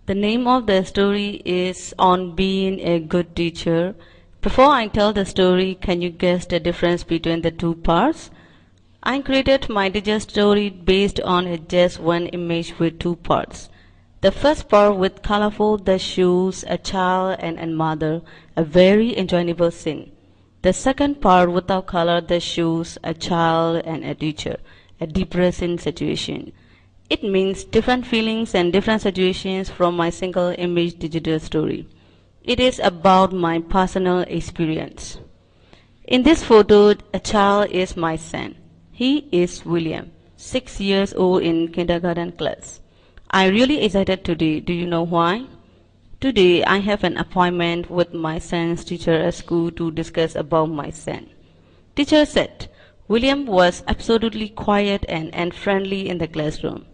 The name of the story is On Being a Good Teacher. Before I tell the story, can you guess the difference between the two parts? I created my teacher story based on just one image with two parts. The first part with colorful the shoes, a child and a mother, a very enjoyable scene. The second part without color the shoes, a child and a teacher, a depressing situation. It means different feelings and different situations from my single image digital story. It is about my personal experience. In this photo, a child is my son. He is William, 6 years old in kindergarten class. I'm really excited today. Do you know why? Today I have an appointment with my son's teacher at school to discuss about my son. Teacher said, William was absolutely quiet and friendly in the classroom.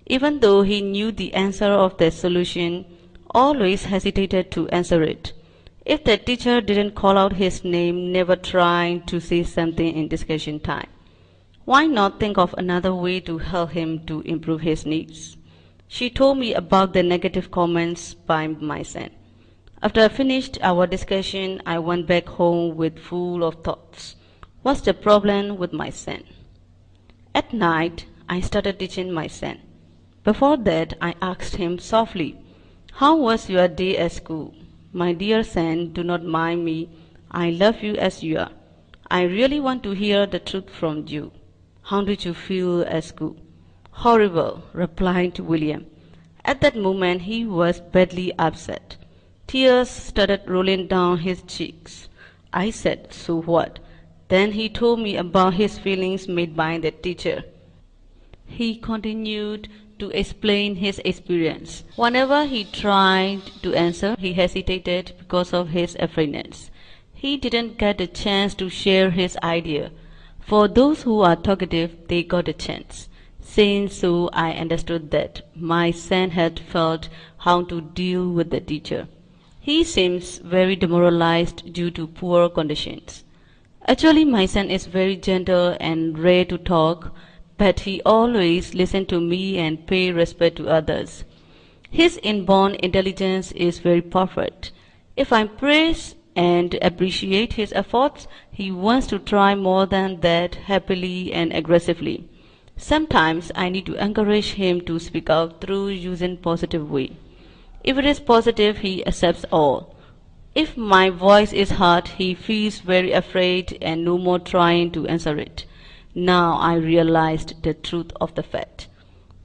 Even though he knew the answer of the solution, always hesitated to answer it. If the teacher didn't call out his name, never trying to say something in discussion time. Why not think of another way to help him to improve his needs? She told me about the negative comments by my son. After I finished our discussion, I went back home with full of thoughts. What's the problem with my son? At night, I started teaching my son. Before that, I asked him softly, how was your day at school? My dear son, do not mind me. I love you as you are. I really want to hear the truth from you. How did you feel at school? Horrible, replied William. At that moment, he was badly upset. Tears started rolling down his cheeks. I said, so what? Then he told me about his feelings made by the teacher. He continued to explain his experience. Whenever he tried to answer, he hesitated because of his afraidness. He didn't get a chance to share his idea. For those who are talkative, they got a chance. Saying so, I understood that my son had felt how to deal with the teacher. He seems very demoralized due to poor conditions. Actually, my son is very gentle and rare to talk, but he always listens to me and pays respect to others. His inborn intelligence is very perfect. If I praise and appreciate his efforts, he wants to try more than that happily and aggressively. Sometimes I need to encourage him to speak out through using positive way. If it is positive, he accepts all. If my voice is hard, he feels very afraid and no more trying to answer it. Now I realized the truth of the fact.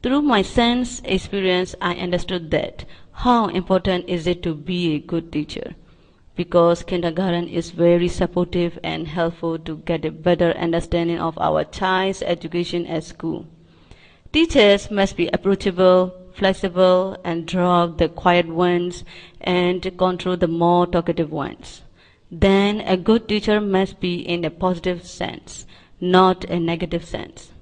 Through my son's experience, I understood that how important is it to be a good teacher. Because kindergarten is very supportive and helpful to get a better understanding of our child's education at school. Teachers must be approachable, flexible, and drop the quiet ones and control the more talkative ones. Then a good teacher must be in a positive sense, not a negative sense.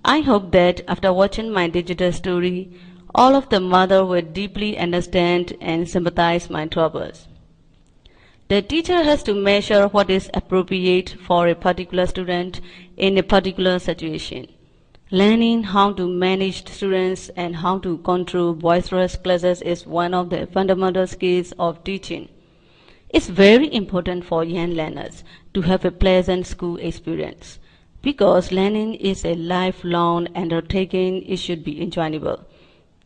I hope that after watching my digital story, all of the mother will deeply understand and sympathize my troubles. The teacher has to measure what is appropriate for a particular student in a particular situation. Learning how to manage students and how to control boisterous classes is one of the fundamental skills of teaching. It's very important for young learners to have a pleasant school experience. Because learning is a lifelong undertaking, it should be enjoyable.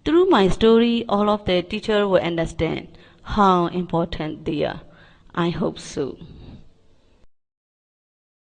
Through my story, all of the teachers will understand how important they are. I hope so.